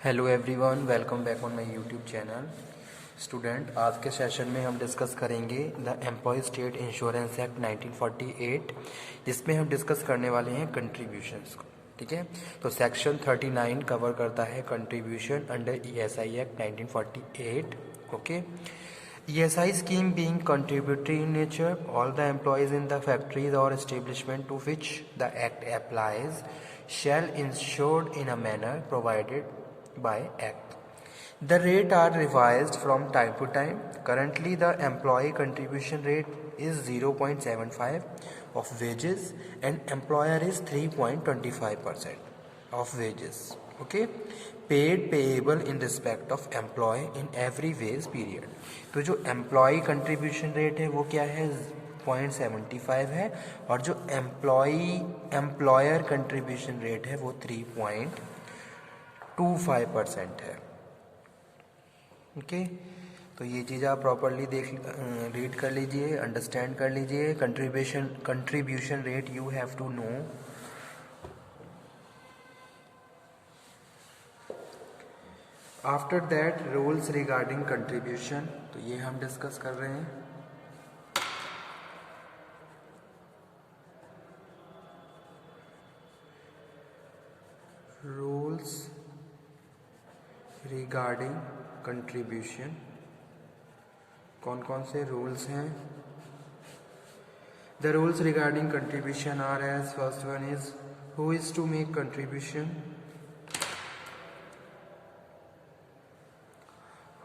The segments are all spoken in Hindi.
Hello everyone, welcome back on my YouTube channel. Student, आज के सेशन में हम डिस्कस करेंगे the employ state insurance act 1948, जिसमें हम डिस्कस करने वाले हैं कंट्रीब्यूशंस को। ठीक है, तो सेक्शन 39 कवर करता है contribution under ESI act 1948। Okay, ESI scheme being contributory in nature, all the employees in the factories or establishment to which the act applies shall insured in a manner provided by act. The rates are revised from time to time. Currently, the employee contribution rate is 0.75 of wages and employer is 3.25% of wages. Okay, paid payable in respect of employee in every wage period. तो जो एम्प्लॉय कंट्रीब्यूशन रेट है वो क्या है, 0.75 है, और जो एम्प्लॉयर कंट्रीब्यूशन रेट है वो 3.25% है। ओके, तो ये चीज़ आप प्रॉपरली रीड कर लीजिए, अंडरस्टैंड कर लीजिए। Contribution rate you have to know. After that rules regarding contribution, तो ये हम डिस्कस कर रहे हैं। रूल्स रिगार्डिंग कंट्रीब्यूशन, कौन कौन से रूल्स हैं? The rules regarding contribution are as, first one is who is to make contribution,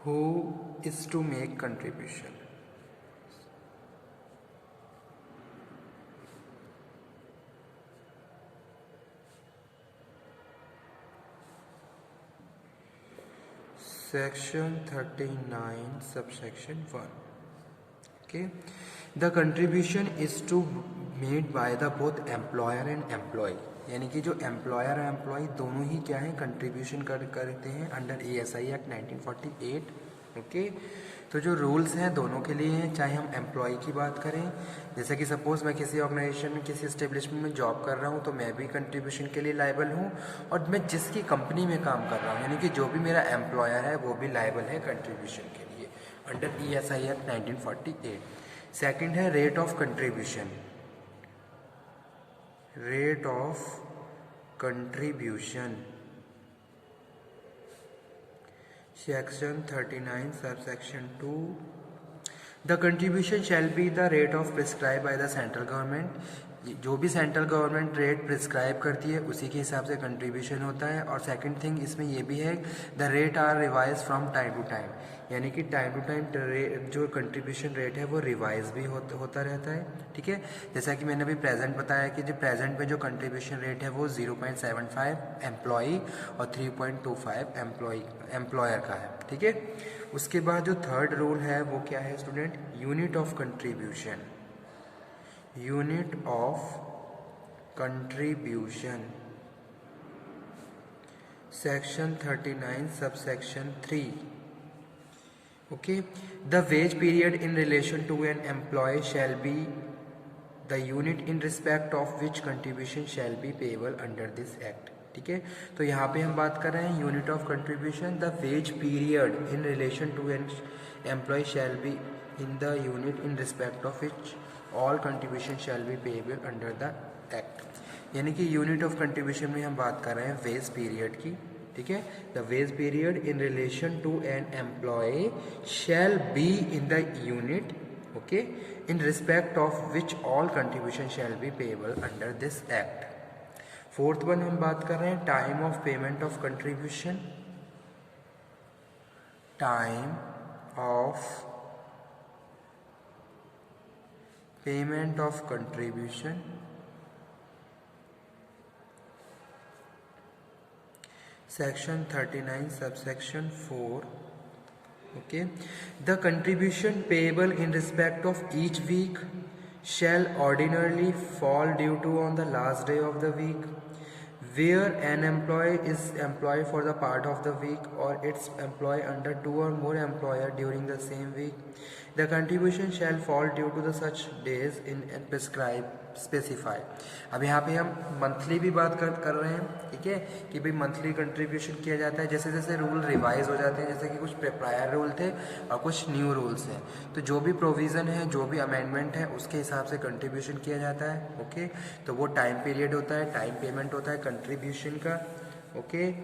who is to make contribution. Section 39 subsection 1. Okay, the contribution is to made by the both employer and employee, यानी कि जो एम्प्लॉयर और एम्प्लॉय दोनों ही क्या है, कंट्रीब्यूशन करते हैं अंडर ESI एक्ट 1948। ओके, तो जो रूल्स हैं दोनों के लिए हैं, चाहे हम एम्प्लॉय की बात करें, जैसे कि सपोज मैं किसी ऑर्गेनाइजेशन में, किसी एस्टेब्लिशमेंट में जॉब कर रहा हूँ, तो मैं भी कंट्रीब्यूशन के लिए लायबल हूँ, और मैं जिसकी कंपनी में काम कर रहा हूँ, यानी कि जो भी मेरा एम्प्लॉयर है वो भी लायबल है कंट्रीब्यूशन के लिए अंडर ESI एक्ट 1948। सेकेंड है rate of contribution. Rate of contribution, section 39 subsection 2. The contribution shall be the rate of prescribed by the central government. जो भी सेंट्रल गवर्नमेंट रेट प्रिस्क्राइब करती है उसी के हिसाब से कंट्रीब्यूशन होता है। और सेकंड थिंग इसमें ये भी है, the rate are revise from time to time, यानी कि टाइम टू टाइम जो कंट्रीब्यूशन रेट है वो रिवाइज भी होता रहता है। ठीक है, जैसा कि मैंने अभी प्रेजेंट बताया कि जो प्रेजेंट में जो कंट्रीब्यूशन रेट है वो 0.75 एम्प्लॉई और 3.25 एम्प्लॉयर का है। ठीक है, उसके बाद जो थर्ड रूल है वो क्या है student, unit of contribution. Unit of contribution, section 39 subsection 3. Okay, the wage period in relation to an employee shall be the unit in respect of which contribution shall be payable under this act. ठीक है, तो यहाँ पे हम बात कर रहे हैं unit of contribution. The wage period in relation to an employ shall be in the unit in respect of which all contribution shall be payable under the act, यानी कि यूनिट ऑफ कंट्रीब्यूशन में हम बात कर रहे हैं वेज पीरियड की। ठीक है, the wage period in relation to an employ shall be in the unit, okay, in respect of which all contribution shall be payable under this act. Fourth one हम बात कर रहे हैं time of payment of contribution. Time of payment of contribution, section 39 subsection 4. Okay, the contribution payable in respect of each week shall ordinarily fall due to on the last day of the week, where an employee is employed for the part of the week or its employee under two or more employer during the same week. The contribution shall fall due to the such days in prescribed specify. अब यहाँ पे हम मंथली भी बात कर रहे हैं, ठीक है, कि भाई मंथली कंट्रीब्यूशन किया जाता है। जैसे जैसे रूल रिवाइज हो जाते हैं, जैसे कि कुछ प्रायर रूल थे और कुछ न्यू रूल्स हैं, तो जो भी प्रोविज़न है, जो भी अमेंडमेंट है, उसके हिसाब से कंट्रीब्यूशन किया जाता है। ओके, तो वो टाइम पीरियड होता है, टाइम पेमेंट होता है कंट्रीब्यूशन का। Okay,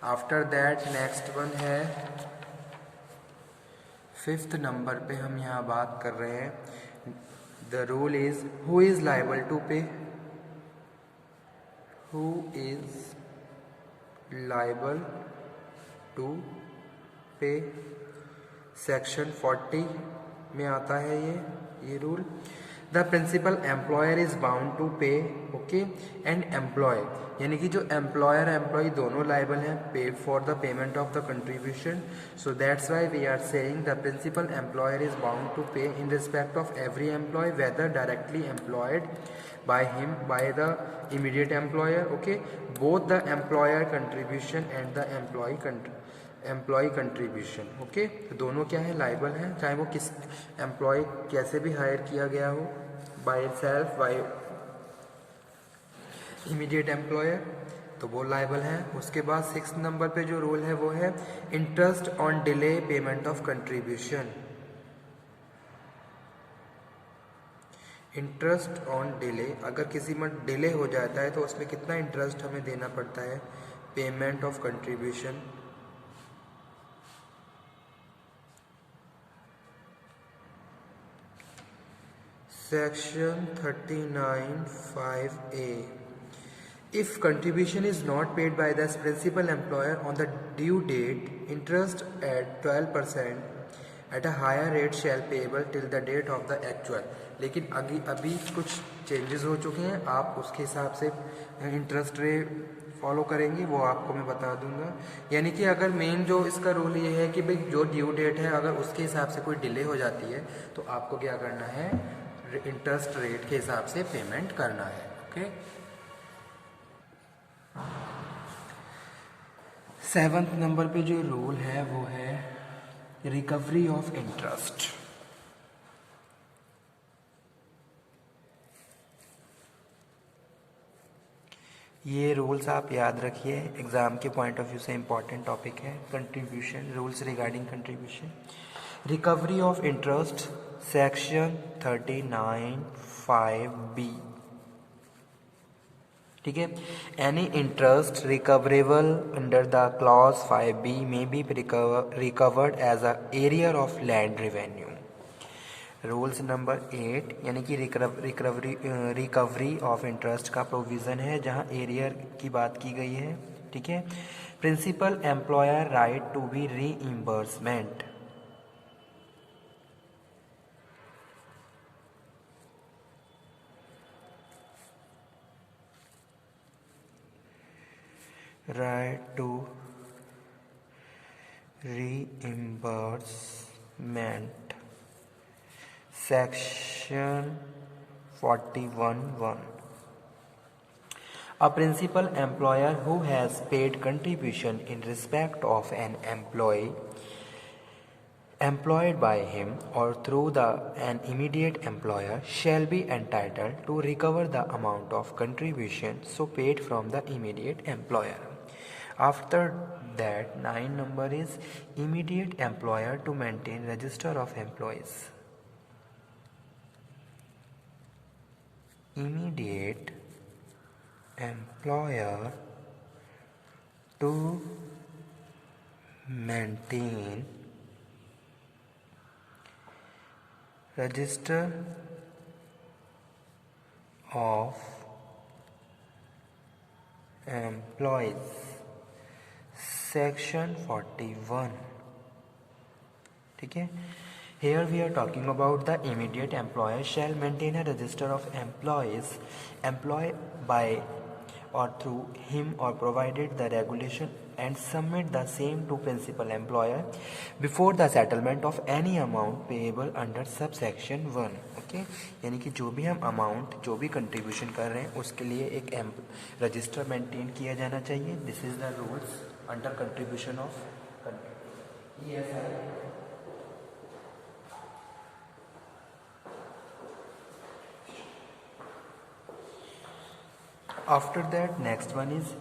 after that next one है 5th नंबर पे हम यहाँ बात कर रहे हैं। The rule is who is liable to pay, who is liable to pay, section 40 में आता है ये rule. The principal employer is bound to pay, okay, and employ, यानी कि जो एम्प्लॉयर एम्प्लॉय दोनों लाइबल हैं pay for the payment of the contribution. So that's why we are saying the principal employer is bound to pay in respect of every employ whether directly employed by him by the immediate employer, okay, both the employer contribution and the employee contribution, okay, तो दोनों क्या है, लाइबल हैं, चाहे वो किस एम्प्लॉय कैसे भी हायर किया गया हो, by self by immediate employer, तो वो लाइबल हैं। उसके बाद 6 नंबर पे जो रूल है वो है interest on delay payment of contribution. Interest on delay, अगर किसी में डिले हो जाता है तो उसमें कितना इंटरेस्ट हमें देना पड़ता है, payment of contribution. Section 39(5)(a). If contribution is not paid by the principal employer on the due date, interest at 12% at a higher rate shall payable till the date of the actual। लेकिन अभी कुछ चेंजेस हो चुके हैं, आप उसके हिसाब से इंटरेस्ट रेट फॉलो करेंगे, वो आपको मैं बता दूंगा। यानी कि अगर मेन जो इसका रूल ये है कि भाई जो ड्यू डेट है अगर उसके हिसाब से कोई डिले हो जाती है तो आपको क्या करना है, इंटरेस्ट रेट के हिसाब से पेमेंट करना है। ओके, 7th नंबर पे जो रूल है वो है रिकवरी ऑफ इंटरेस्ट। ये रूल्स आप याद रखिए, एग्जाम के पॉइंट ऑफ व्यू से इंपॉर्टेंट टॉपिक है। Contribution, rules regarding contribution, recovery of interest, section 39(5)(b), ठीक है। Any interest recoverable under the clause 5(b) may be recovered as a arrear of land revenue. Rules number 8, यानी कि रिकवरी ऑफ इंटरेस्ट का प्रोविज़न है जहां एरियर की बात की गई है, ठीक है। Principal employer right to be reimbursement, right to reimbursement, section 41(1). A principal employer who has paid contribution in respect of an employee employed by him or through an immediate employer shall be entitled to recover the amount of contribution so paid from the immediate employer. After that, 9 number is immediate employer to maintain register of employees. Immediate employer to maintain register of employees, section 41, ठीक है। Here we are talking about the immediate employer shall maintain a register of employees employed by or through him or provided the regulation and submit the same to principal employer before the settlement of any amount payable under subsection 1। Okay, यानी कि जो भी हम अमाउंट, जो भी कंट्रीब्यूशन कर रहे हैं उसके लिए एक रजिस्टर मेंटेन किया जाना चाहिए। This is the rules under contribution of ESI। After that, next one is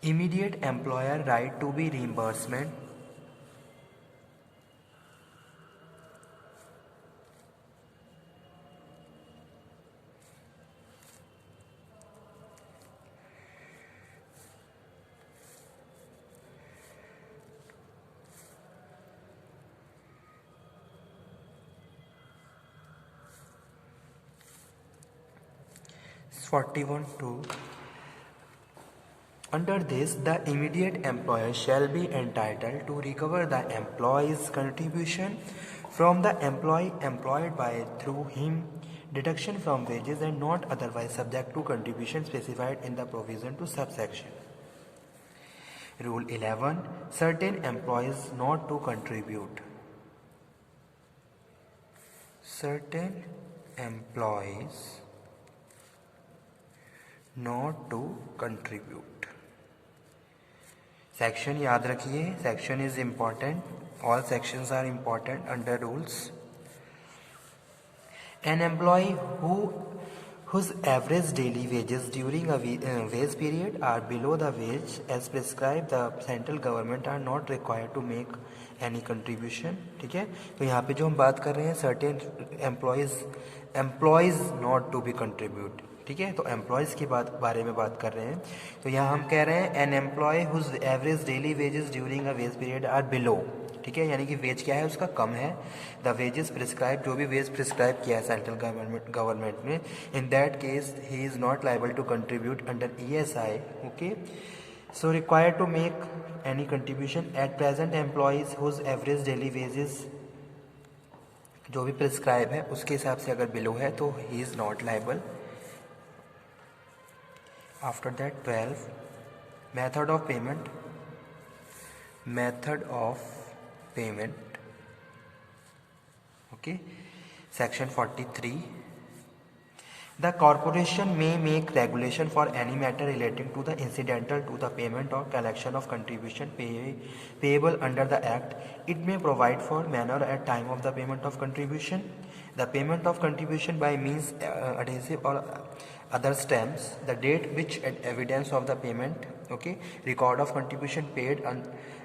immediate employer right to be reimbursement. It's 41(2). Under this, the immediate employer shall be entitled to recover the employee's contribution from the employee employed by through him, deduction from wages and not otherwise subject to contribution specified in the provision to subsection. Rule 11. Certain employees not to contribute. Certain employees not to contribute. Section याद रखिए, section is important, all sections are important under rules. An employee whose average daily wages during a wage period are below the wage as prescribed the central government are not required to make any contribution. ठीक है, तो यहाँ पे जो हम बात कर रहे हैं certain employees not to be contribute. ठीक है, तो एम्प्लॉयज़ के बारे में बात कर रहे हैं. तो यहाँ हम कह रहे हैं an employ whose average daily wages during a wage period are below. ठीक है, यानी कि वेज क्या है उसका कम है. द वेजेस प्रिस्क्राइब, जो भी वेज प्रिस्क्राइब किया है सेंट्रल गवर्नमेंट ने, in that case he is not liable to contribute under ESI. Okay, so required to make any contribution at present employees whose average daily wages जो भी प्रिस्क्राइब है उसके हिसाब से अगर बिलो है तो ही is not liable. After that, 12. Method of payment. Method of payment. Okay. Section 43. The corporation may make regulation for any matter relating to the incidental to the payment or collection of contribution payable under the Act. It may provide for manner at time of the payment of contribution. The payment of contribution by means adhesive or other stamps, the date which evidence of the payment, okay, record of contribution paid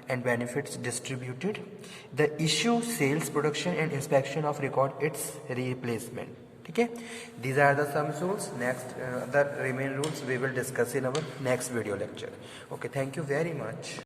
and benefits distributed, the issue, sales, production and inspection of record its replacement. ठीक है, these are the some rules. Next the remaining rules we will discuss in our next video lecture. Okay, thank you very much.